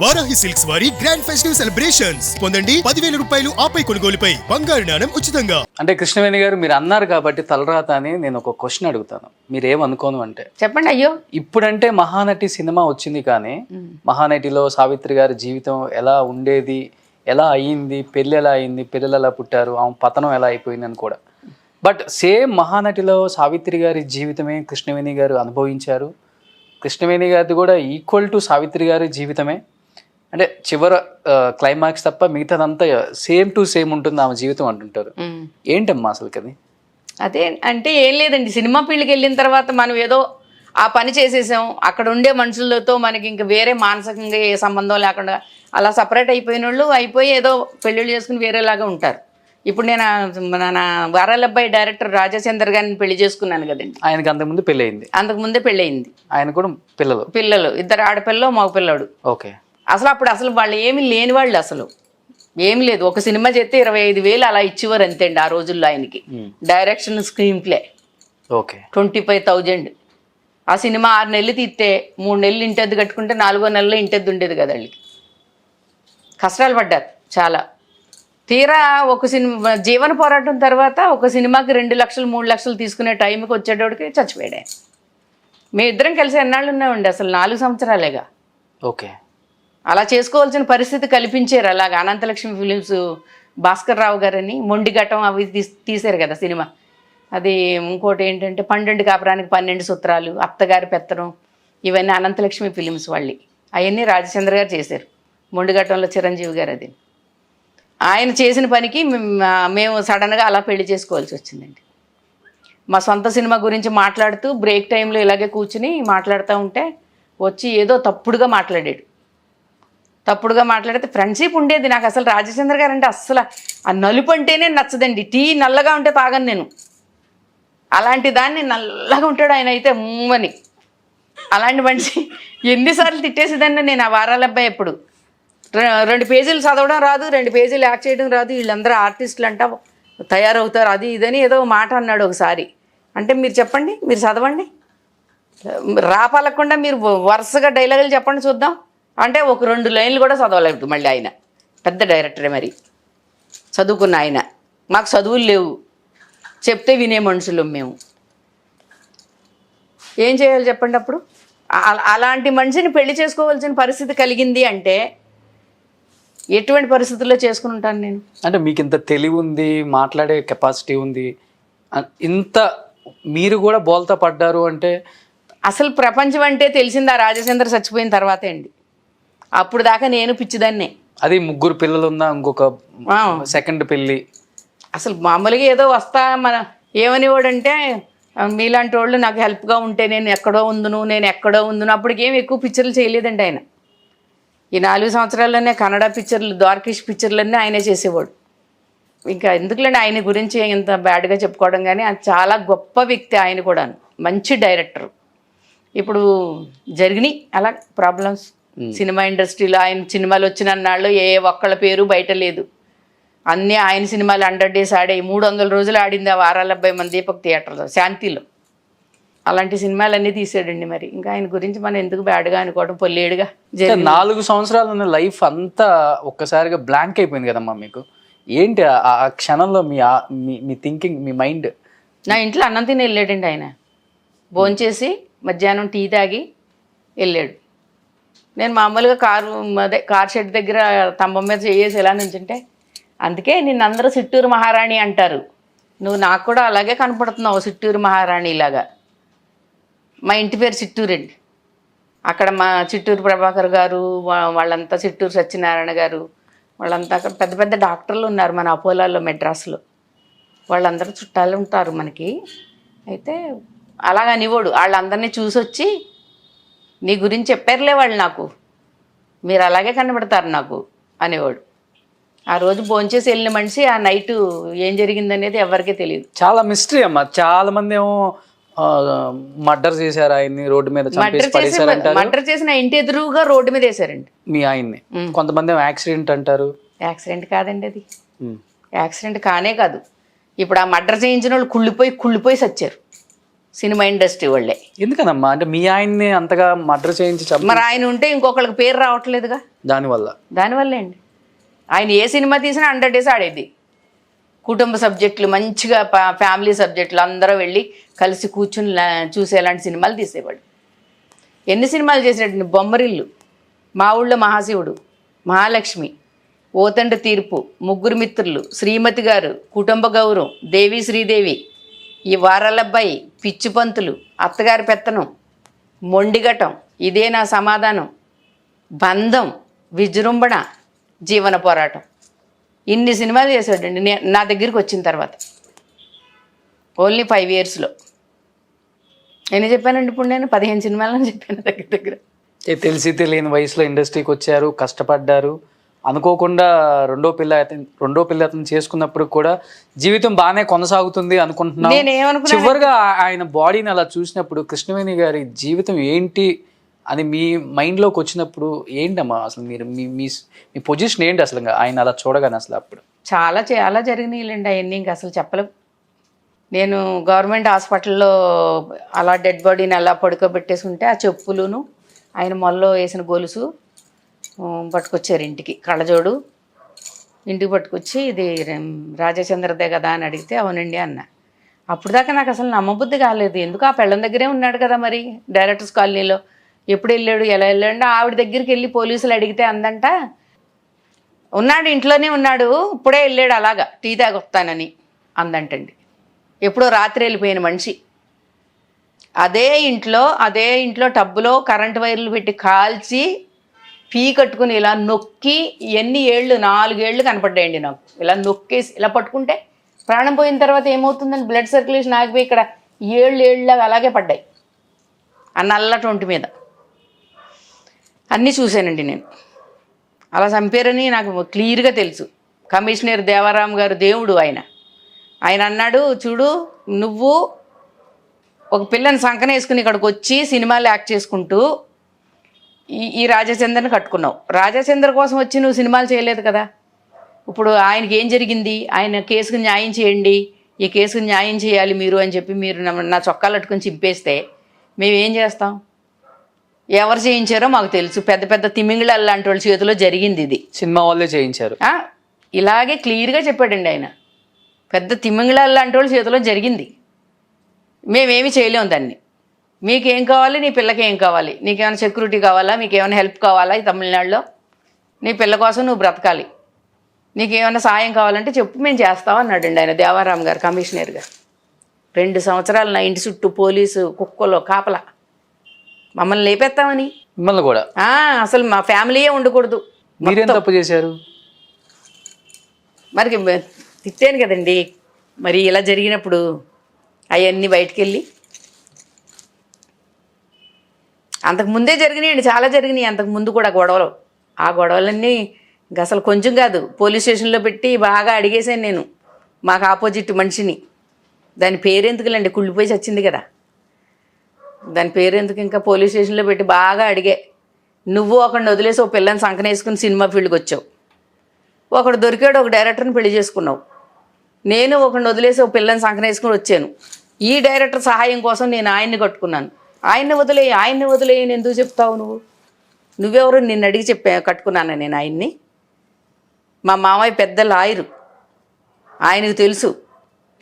Varahi silks వారి grand festive celebrations పొందండి 10,000 రూపాయలు ఆపై కొనుగోలుపై బంగారు నాణెం ఉచితంగా. అంటే కృష్ణవేణి గారు మీరు అన్నారు కాబట్టి తలరాత అని నేను ఒక క్వశ్చన్ అడుగుతాను, మీరేమనుకోను అంటే చెప్పండి. అయ్యో ఇప్పుడంటే మహానటి సినిమా వచ్చింది కానీ మహానటిలో సావిత్రి గారి జీవితం ఎలా ఉండేది, ఎలా అయ్యింది, పెళ్ళి ఎలా అయింది, పిల్లలు ఎలా పుట్టారు, ఆమె పతనం ఎలా అయిపోయింది అని కూడా. బట్ సేమ్ మహానటిలో సావిత్రి గారి జీవితమే కృష్ణవేణి గారు అనుభవించారు. కృష్ణవేణి గారిది కూడా ఈక్వల్ టు సావిత్రి గారి జీవితమే. అంటే చివరి క్లైమాక్స్ తప్ప మిగతాదంతా సేమ్ టు సేమ్ ఉంటుంది ఆమె జీవితం అంటుంటారు. ఏంటమ్మా అసలు అది? అదే అంటే ఏం లేదండి, సినిమా ఫీల్డ్కి వెళ్ళిన తర్వాత మనం ఏదో ఆ పని చేసేసాం, అక్కడ ఉండే మనుషులతో మనకి ఇంకా వేరే మానసికంగా ఏ సంబంధం లేకుండా అలా సపరేట్ అయిపోయిన వాళ్ళు అయిపోయి ఏదో పెళ్ళిళ్ళు చేసుకుని వేరేలాగా ఉంటారు. ఇప్పుడు నేను మన వారాలబ్బాయి డైరెక్టర్ రాజచంద్ర గారిని పెళ్లి చేసుకున్నాను కదండి. ఆయనకి అంతకుముందు పెళ్ళి అయింది. అంతకుముందే పెళ్ళి అయింది. ఆయన కూడా పిల్లలు 2 ఆడపిల్లలు మగ పిల్లాడు. ఓకే. అసలు వాళ్ళు ఏమి లేని వాళ్ళు, అసలు ఏమి లేదు. ఒక సినిమా చేస్తే 25,000 అలా ఇచ్చేవారు అంతే అండి ఆ రోజుల్లో ఆయనకి. Direction, screen play okay 25,000. ఆ సినిమా 6 నెలలు తీస్తే 3 నెలలు ఇంటెద్దు కట్టుకుంటే 4వ నెలలో ఇంటెద్దు ఉండేది కదా వాళ్ళకి. కష్టాలు పడ్డారు చాలా. తీరా ఒక సినిమా జీవన పోరాటం తర్వాత ఒక సినిమాకి 2 లక్షలు 3 లక్షలు తీసుకునే టైంకి వచ్చేటోడికి చచ్చిపోయాడు ఆయన. మేమిద్దరం కలిసి ఎన్నాళ్ళు ఉన్నామండి, అసలు 4 సంవత్సరాలేగా. ఓకే. అలా చేసుకోవాల్సిన పరిస్థితి కల్పించారు. అలాగా అనంతలక్ష్మి ఫిలిమ్స్ భాస్కర్ రావు గారని మొండిఘట్టం అవి తీశారు కదా సినిమా. అది ఇంకోటి ఏంటంటే 12 కాపురానికి 12 సూత్రాలు, అత్తగారి పెత్తనం, ఇవన్నీ అనంతలక్ష్మి ఫిలిమ్స్ వాళ్ళి. అవన్నీ రాజచంద్ర గారు చేశారు. మొండిఘట్టంలో చిరంజీవి గారు. అది ఆయన చేసిన పనికి మేము సడన్గా అలా పెళ్లి చేసుకోవాల్సి వచ్చిందండి. మా సొంత సినిమా గురించి మాట్లాడుతూ బ్రేక్ టైంలో ఇలాగే కూర్చుని మాట్లాడుతూ ఉంటే వచ్చి ఏదో తప్పుడుగా మాట్లాడితే ఫ్రెండ్షిప్ ఉండేది. నాకు అసలు రాజచంద్ర గారు అంటే అస్సలు ఆ నలుపు అంటేనే నచ్చదండి. టీ నల్లగా ఉంటే తాగను నేను. అలాంటి దాన్ని నల్లగా ఉంటాడు ఆయన అయితే మూమని. అలాంటి మనిషి ఎన్నిసార్లు తిట్టేసేదాన్ని నేను. ఆ వారాలబ్బాయి ఎప్పుడు 2 పేజీలు చదవడం రాదు, 2 పేజీలు యాక్ట్ చేయడం రాదు, వీళ్ళందరూ ఆర్టిస్టులు అంట తయారవుతారు అది ఇదని ఏదో మాట అన్నాడు ఒకసారి. అంటే మీరు చెప్పండి, మీరు చదవండి, రాపాలకుండా మీరు వరుసగా డైలాగులు చెప్పండి చూద్దాం అంటే ఒక 2 లైన్లు కూడా చదవలేదు మళ్ళీ. ఆయన పెద్ద డైరెక్టరే, మరి చదువుకున్న ఆయన. మాకు చదువులు లేవు, చెప్తే వినే మనుషులు మేము. ఏం చేయాలి చెప్పండి అప్పుడు? అలాంటి మనిషిని పెళ్లి చేసుకోవాల్సిన పరిస్థితి కలిగింది అంటే ఎటువంటి పరిస్థితుల్లో చేసుకుని ఉంటాను నేను? అంటే మీకు ఇంత తెలివి ఉంది, మాట్లాడే కెపాసిటీ ఉంది, ఇంత మీరు కూడా బోల్తా పడ్డారు అంటే అసలు ప్రపంచం అంటే తెలిసింది ఆ రాజచంద్ర చచ్చిపోయిన తర్వాతే అండి. అప్పుడు దాకా నేను పిచ్చిదాన్నే. అది 3 పిల్లలు ఉన్నా ఇంకొక సెకండ్ పెళ్ళి. అసలు మామూలుగా ఏదో వస్తా మన ఏమనేవాడంటే మీలాంటి వాళ్ళు నాకు హెల్ప్గా ఉంటే నేను ఎక్కడో ఉందును. అప్పటికేం ఎక్కువ పిక్చర్లు చేయలేదండి ఆయన. ఈ 4 సంవత్సరాల్లోనే కన్నడ పిక్చర్లు, ద్వారకీష్ పిక్చర్లన్నీ ఆయనే చేసేవాడు. ఇంకా ఎందుకులేండి ఆయన గురించి ఇంత బ్యాడ్గా చెప్పుకోవడం, కానీ అది చాలా గొప్ప వ్యక్తి ఆయన కూడా, మంచి డైరెక్టర్. ఇప్పుడు జరిగినాయి అలా ప్రాబ్లమ్స్ సినిమా ఇండస్ట్రీలో. ఆయన సినిమాలు వచ్చిన నాళ్ళు ఏ ఒక్కళ్ళ పేరు బయట లేదు. అన్నీ ఆయన సినిమాలు 100 days ఆడాయి. 300 రోజులు ఆడింది ఆ వారాలబ్బాయి మన దీపక్ థియేటర్లో, శాంతిలో. అలాంటి సినిమాలన్నీ తీసాడండి. మరి ఇంకా ఆయన గురించి మనం ఎందుకు బ్యాడ్గా అనుకోవడం? పొల్లేడుగా 4 సంవత్సరాలు ఉన్న లైఫ్ అంతా ఒక్కసారిగా బ్లాంక్ అయిపోయింది కదమ్మా మీకు. ఏంటి ఆ క్షణంలో మీ థింకింగ్, మీ మైండ్? నా ఇంట్లో అన్నం తిని వెళ్ళాడండి ఆయన. భోంచేసి మధ్యాహ్నం టీ తాగి వెళ్ళాడు. నేను మామూలుగా కార్ షెడ్ దగ్గర స్తంభం మీద చేసి ఎలా నుంచుంటే, అందుకే నిన్ను అందరూ చిట్టూరు మహారాణి అంటారు. నువ్వు నాకు కూడా అలాగే కనపడుతున్నావు, చిట్టూరు మహారాణిలాగా. మా ఇంటి పేరు చిట్టూరు అండి. అక్కడ మా చిట్టూరు ప్రభాకర్ గారు వాళ్ళంతా, చిట్టూరు సత్యనారాయణ గారు వాళ్ళంతా అక్కడ పెద్ద పెద్ద డాక్టర్లు ఉన్నారు మన అపోలాలో, మెడ్రాస్లో. వాళ్ళందరూ చుట్టాలు ఉంటారు మనకి. అయితే అలాగా అనివాడు. వాళ్ళందరినీ చూసొచ్చి నీ గురించి చెప్పారులే వాళ్ళు నాకు, మీరు అలాగే కనబడతారు నాకు అనేవాడు. ఆ రోజు భోంచేసి వెళ్ళిన మనిషి ఆ నైట్ ఏం జరిగిందనేది ఎవరికీ తెలియదు. చాలా మిస్టరీ అమ్మా. చాలా మంది ఏమో మర్డర్ చేశారు ఆయన్ని, రోడ్డు మీద మర్డర్ చేసిన ఇంటి ఎదురుగా రోడ్డు మీద వేశారండి మీ ఆయన్ని. కొంతమంది యాక్సిడెంట్ అంటారు. యాక్సిడెంట్ కాదండి, అది యాక్సిడెంట్ కానే కాదు. ఇప్పుడు ఆ మర్డర్ చేయించిన వాళ్ళు కుళ్ళిపోయి చచ్చారు. సినిమా ఇండస్ట్రీ వాళ్ళే. ఎందుకనమ్మా అంటే మీ ఆయన్ని అంతగా మర్డర్ చేయించి మరి ఆయన ఉంటే ఇంకొకళ్ళకి పేరు రావట్లేదుగా, దానివల్లే అండి. ఆయన ఏ సినిమా తీసినా 100 days ఆడేది. కుటుంబ సబ్జెక్టులు మంచిగా ఫ్యామిలీ సబ్జెక్టులు అందరూ వెళ్ళి కలిసి కూర్చుని చూసేలాంటి సినిమాలు తీసేవాడు. ఎన్ని సినిమాలు చేసినట్టు, బొమ్మరిల్లు, మా ఊళ్ళో మహాశివుడు, మహాలక్ష్మి, ఓతండ్రి తీర్పు, ముగ్గురు మిత్రులు, శ్రీమతి గారు, కుటుంబ గౌరవం, దేవి శ్రీదేవి, ఈ వారాలబ్బాయి, పిచ్చిపంతులు, అత్తగారి పెత్తనం, మొండిగటం, ఇదే నా సమాధానం, బంధం, విజృంభణ, జీవన పోరాటం, ఇన్ని సినిమాలు చేసాడండి నా దగ్గరికి వచ్చిన తర్వాత. ఓన్లీ 5 yearsలో ఎన్ని చెప్పానండి ఇప్పుడు నేను? 15 సినిమాలని చెప్పాను దగ్గర. తెలిసి తెలియని వయసులో ఇండస్ట్రీకి వచ్చారు, కష్టపడ్డారు, అనుకోకుండా రెండో పిల్ల అతను చేసుకున్నప్పుడు కూడా జీవితం బాగానే కొనసాగుతుంది అనుకుంటున్నాను. చివరిగా ఆయన బాడీని అలా చూసినప్పుడు కృష్ణవేణి గారి జీవితం ఏంటి అని మీ మైండ్లోకి వచ్చినప్పుడు ఏంటమ్మా అసలు మీరు మీ పొజిషన్ ఏంటి అసలు ఆయన అలా చూడగానే? అసలు అప్పుడు చాలా చాలా జరిగినాయిలేండి అవన్నీ, ఇంకా అసలు చెప్పలేం. నేను గవర్నమెంట్ హాస్పిటల్లో అలా డెడ్ బాడీని అలా పడుకోబెట్టేసుకుంటే ఆ చెప్పులును ఆయన మొల్లో వేసిన గొలుసు పట్టుకొచ్చారు ఇంటికి, కళ్ళజోడు ఇంటికి పట్టుకొచ్చి, ఇది రాజచంద్రదే కదా అని అడిగితే అవునండి అన్న. అప్పుడు దాకా నాకు అసలు నమ్మబుద్ధి కాలేదు. ఎందుకు ఆ పెళ్ళం దగ్గరే ఉన్నాడు కదా, మరి డైరెక్టర్స్ కాలనీలో ఎప్పుడు వెళ్ళాడు, ఎలా వెళ్ళాడు? ఆవిడ దగ్గరికి వెళ్ళి పోలీసులు అడిగితే అందంట, ఉన్నాడు ఇంట్లోనే ఉన్నాడు, ఇప్పుడే వెళ్ళాడు అలాగా టీ తాగొస్తానని అందంటండి. ఎప్పుడో రాత్రి వెళ్ళిపోయిన మనిషి. అదే ఇంట్లో టబ్బులో కరెంటు వైర్లు పెట్టి కాల్చి పీ కట్టుకుని ఇలా నొక్కి ఎన్ని ఏళ్ళు, 4 ఏళ్ళు కనపడ్డాయండి నాకు. ఇలా నొక్కేసి ఇలా పట్టుకుంటే ప్రాణం పోయిన తర్వాత ఏమవుతుందని బ్లడ్ సర్క్యులేషన్ ఆగిపోయి ఇక్కడ ఏళ్ళలాగా అలాగే పడ్డాయి ఆ నల్లటి ఒంటి మీద. అన్నీ చూశానండి నేను. అలా చంపారని నాకు క్లియర్గా తెలుసు. కమిషనర్ దేవారాం గారు దేవుడు ఆయన అన్నాడు, చూడు నువ్వు ఒక పిల్లని సంకన వేసుకుని ఇక్కడికి వచ్చి సినిమాలు యాక్ట్ చేసుకుంటూ ఈ రాజచంద్రని కట్టుకున్నావు. రాజచంద్ర కోసం వచ్చి నువ్వు సినిమాలు చేయలేదు కదా. ఇప్పుడు ఆయనకి ఏం జరిగింది, ఆయన కేసుకు న్యాయం చేయండి, ఈ కేసుకు న్యాయం చేయాలి మీరు అని చెప్పి మీరు నా చొక్కాలు అట్టుకొని చింపేస్తే మేమేం చేస్తాం? ఎవరు చేయించారో మాకు తెలుసు. పెద్ద పెద్ద తిమింగిళాలు లాంటి వాళ్ళ చేతిలో జరిగింది ఇది. సినిమా వాళ్ళే చేయించారు. ఇలాగే క్లియర్గా చెప్పాడండి ఆయన. పెద్ద తిమింగిళాలు లాంటి వాళ్ళ చేతిలో జరిగింది, మేమేమి చేయలేము దాన్ని. మీకేం కావాలి, నీ పిల్లకి ఏం కావాలి, నీకేమైనా సెక్యూరిటీ కావాలా, మీకేమైనా హెల్ప్ కావాలా ఈ తమిళనాడులో, నీ పిల్ల కోసం నువ్వు బ్రతకాలి, నీకేమైనా సాయం కావాలంటే చెప్పు, మేము చేస్తామన్నాడండి ఆయన దేవారాం గారు కమిషనర్ గారు. 2 సంవత్సరాలు నా ఇంటి చుట్టూ పోలీసు కుక్కలో కాపలా, మమ్మల్ని లేపేస్తామని. మిమ్మల్ని కూడా అసలు మా ఫ్యామిలీయే ఉండకూడదు. మీరేం తప్పు చేశారు? మరి తిట్టాను కదండి, మరి ఇలా జరిగినప్పుడు అవన్నీ బయటికి వెళ్ళి అంతకుముందే జరిగినాయండి, చాలా జరిగినాయి అంతకుముందు కూడా గొడవలు. ఆ గొడవలన్నీ ఇంకా అసలు కొంచెం కాదు, పోలీస్ స్టేషన్లో పెట్టి బాగా అడిగేసాను నేను మాకు ఆపోజిట్ మనిషిని. దాని పేరెందుకులండి, కుళ్ళిపోయి చచ్చింది కదా, దాని పేరెందుకు, ఇంకా పోలీస్ స్టేషన్లో పెట్టి బాగా అడిగే. నువ్వు ఒకడిని వదిలేసి ఒక పిల్లని సంకనేసుకుని సినిమా ఫీల్డ్కి వచ్చావు, ఒకడు దొరికాడు, ఒక డైరెక్టర్ని పెళ్లి చేసుకున్నావు. నేను ఒకడిని వదిలేసి ఒక పిల్లని సంకనేసుకుని వచ్చాను. ఈ డైరెక్టర్ సహాయం కోసం నేను ఆయన్ని కట్టుకున్నాను. ఆయన్ని వదిలేయని ఎందుకు చెప్తావు నువ్వెవరు? నిన్ను అడిగి కట్టుకున్నాను నేను ఆయన్ని. మా మామయ్య పెద్ద లాయరు, ఆయనకు తెలుసు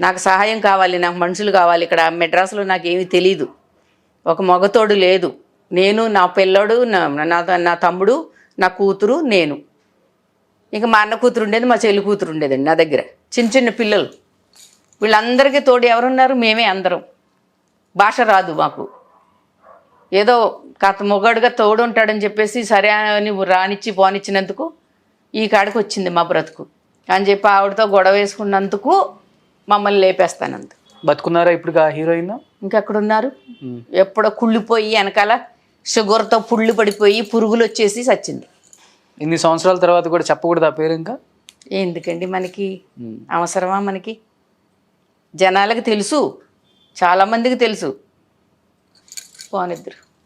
నాకు సహాయం కావాలి, నాకు మనుషులు కావాలి. ఇక్కడ మెడ్రాస్లో నాకేమీ తెలీదు, ఒక మగతోడు లేదు. నేను, నా పిల్లోడు, నా తమ్ముడు, నా కూతురు, నేను. ఇంకా మా అన్న కూతురు ఉండేది, మా చెల్లి కూతురు ఉండేదండి నా దగ్గర, చిన్న పిల్లలు. వీళ్ళందరికీ తోడు ఎవరున్నారు? మేమే అందరం. భాష రాదు మాకు, ఏదో మొగాడుగా తోడు ఉంటాడని చెప్పేసి సరే అని రానిచ్చి పోనిచ్చినందుకు ఈ కాడికి వచ్చింది మా బ్రతుకు అని చెప్పి ఆవిడతో గొడవ వేసుకున్నందుకు మమ్మల్ని లేపేస్తానంత. బతుకున్నారా ఇప్పుడు హీరోయిన్? ఇంకెక్కడ ఉన్నారు? ఎప్పుడో కుళ్ళిపోయి వెనకాల షుగర్తో పుళ్ళు పడిపోయి పురుగులు వచ్చేసి చచ్చింది. ఇన్ని సంవత్సరాల తర్వాత కూడా చెప్పకూడదు ఆ పేరు? ఇంకా ఎందుకండి మనకి అవసరమా? మనకి జనాలకు తెలుసు, చాలామందికి తెలుసు. పోనిద్దరు.